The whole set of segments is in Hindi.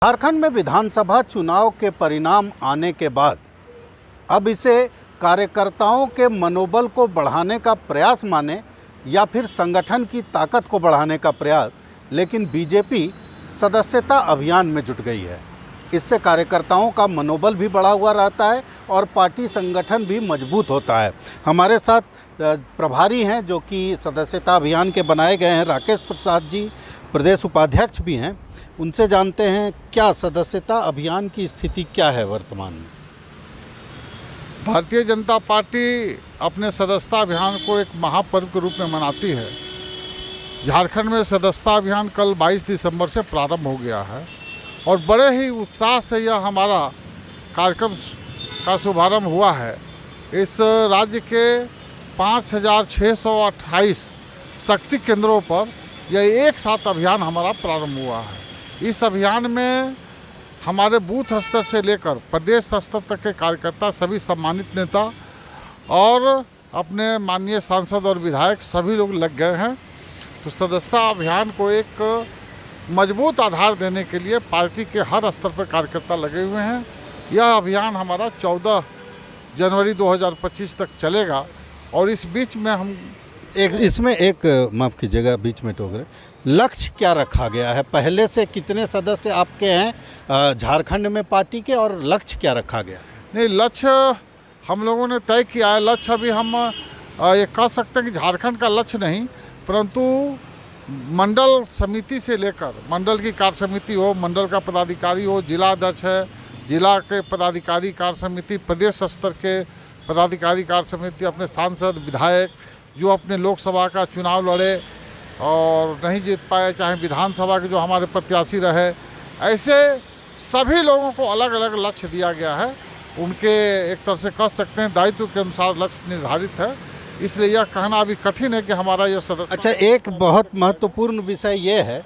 झारखंड में विधानसभा चुनाव के परिणाम आने के बाद अब इसे कार्यकर्ताओं के मनोबल को बढ़ाने का प्रयास माने या फिर संगठन की ताकत को बढ़ाने का प्रयास, लेकिन बीजेपी सदस्यता अभियान में जुट गई है। इससे कार्यकर्ताओं का मनोबल भी बढ़ा हुआ रहता है और पार्टी संगठन भी मजबूत होता है। हमारे साथ प्रभारी हैं जो कि सदस्यता अभियान के बनाए गए हैं, राकेश प्रसाद जी प्रदेश उपाध्यक्ष भी हैं। उनसे जानते हैं क्या सदस्यता अभियान की स्थिति क्या है वर्तमान में। भारतीय जनता पार्टी अपने सदस्यता अभियान को एक महापर्व के रूप में मनाती है। झारखंड में सदस्यता अभियान कल 22 दिसंबर से प्रारंभ हो गया है और बड़े ही उत्साह से यह हमारा कार्यक्रम का शुभारंभ हुआ है। इस राज्य के 5,628 शक्ति केंद्रों पर यह एक साथ अभियान हमारा प्रारंभ हुआ है। इस अभियान में हमारे बूथ स्तर से लेकर प्रदेश स्तर तक के कार्यकर्ता, सभी सम्मानित नेता और अपने माननीय सांसद और विधायक सभी लोग लग गए हैं। तो सदस्यता अभियान को एक मजबूत आधार देने के लिए पार्टी के हर स्तर पर कार्यकर्ता लगे हुए हैं। यह अभियान हमारा 14 जनवरी 2025 तक चलेगा और इस बीच में हम माफ़ कीजिएगा बीच में टोक रहे, लक्ष्य क्या रखा गया है? पहले से कितने सदस्य आपके हैं झारखंड में पार्टी के और लक्ष्य क्या रखा गया? नहीं, लक्ष्य हम लोगों ने तय किया है। लक्ष्य अभी हम ये कह सकते हैं कि झारखंड का लक्ष्य नहीं, परंतु मंडल समिति से लेकर मंडल की कार्य समिति हो, मंडल का पदाधिकारी हो, जिला अध्यक्ष है, जिला के पदाधिकारी कार्य समिति, प्रदेश स्तर के पदाधिकारी कार्य समिति, अपने सांसद विधायक जो अपने लोकसभा का चुनाव लड़े और नहीं जीत पाए, चाहे विधानसभा के जो हमारे प्रत्याशी रहे, ऐसे सभी लोगों को अलग अलग लक्ष्य दिया गया है। उनके एक तरह से कह सकते हैं दायित्व के अनुसार लक्ष्य निर्धारित है। इसलिए यह कहना अभी कठिन है कि हमारा यह सदस्य। अच्छा, एक बहुत महत्वपूर्ण विषय ये है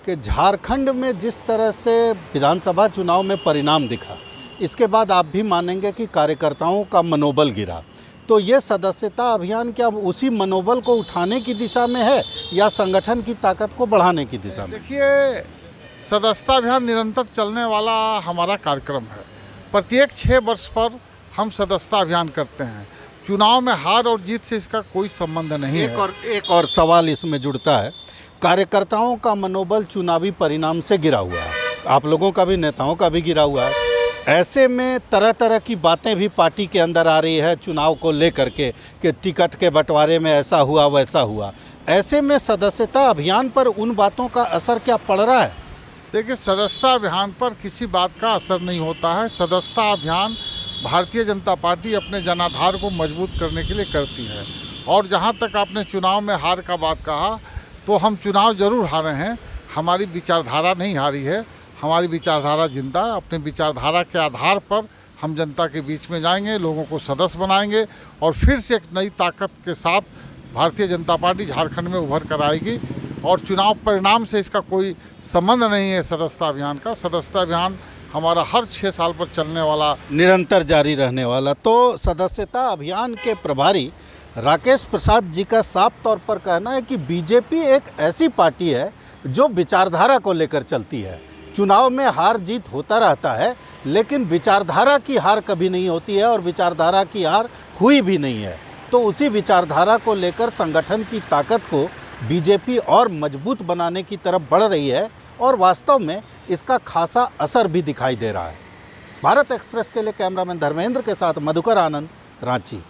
कि झारखंड में जिस तरह से विधानसभा चुनाव में परिणाम दिखा, इसके बाद आप भी मानेंगे कि कार्यकर्ताओं का मनोबल गिरा। तो ये सदस्यता अभियान क्या उसी मनोबल को उठाने की दिशा में है या संगठन की ताकत को बढ़ाने की दिशा में? देखिए, सदस्यता अभियान निरंतर चलने वाला हमारा कार्यक्रम है। प्रत्येक 6 वर्ष पर हम सदस्यता अभियान करते हैं। चुनाव में हार और जीत से इसका कोई संबंध नहीं है। एक और सवाल इसमें जुड़ता है, कार्यकर्ताओं का मनोबल चुनावी परिणाम से गिरा हुआ है, आप लोगों का भी, नेताओं का भी गिरा हुआ है। ऐसे में तरह तरह की बातें भी पार्टी के अंदर आ रही है चुनाव को लेकर के कि टिकट के बंटवारे में ऐसा हुआ वैसा हुआ। ऐसे में सदस्यता अभियान पर उन बातों का असर क्या पड़ रहा है? देखिए, सदस्यता अभियान पर किसी बात का असर नहीं होता है। सदस्यता अभियान भारतीय जनता पार्टी अपने जनाधार को मजबूत करने के लिए करती है। और जहाँ तक आपने चुनाव में हार का बात कहा, तो हम चुनाव जरूर हारे हैं, हमारी विचारधारा नहीं हारी है। हमारी विचारधारा जिंदा है। अपने विचारधारा के आधार पर हम जनता के बीच में जाएंगे, लोगों को सदस्य बनाएंगे और फिर से एक नई ताकत के साथ भारतीय जनता पार्टी झारखंड में उभर कर आएगी। और चुनाव परिणाम से इसका कोई संबंध नहीं है सदस्यता अभियान का। सदस्यता अभियान हमारा हर 6 साल पर चलने वाला, निरंतर जारी रहने वाला। तो सदस्यता अभियान के प्रभारी राकेश प्रसाद जी का साफ तौर पर कहना है कि बीजेपी एक ऐसी पार्टी है जो विचारधारा को लेकर चलती है। चुनाव में हार जीत होता रहता है, लेकिन विचारधारा की हार कभी नहीं होती है और विचारधारा की हार हुई भी नहीं है। तो उसी विचारधारा को लेकर संगठन की ताकत को बीजेपी और मजबूत बनाने की तरफ बढ़ रही है और वास्तव में इसका खासा असर भी दिखाई दे रहा है। भारत एक्सप्रेस के लिए कैमरामैन धर्मेंद्र के साथ मधुकर आनंद, रांची।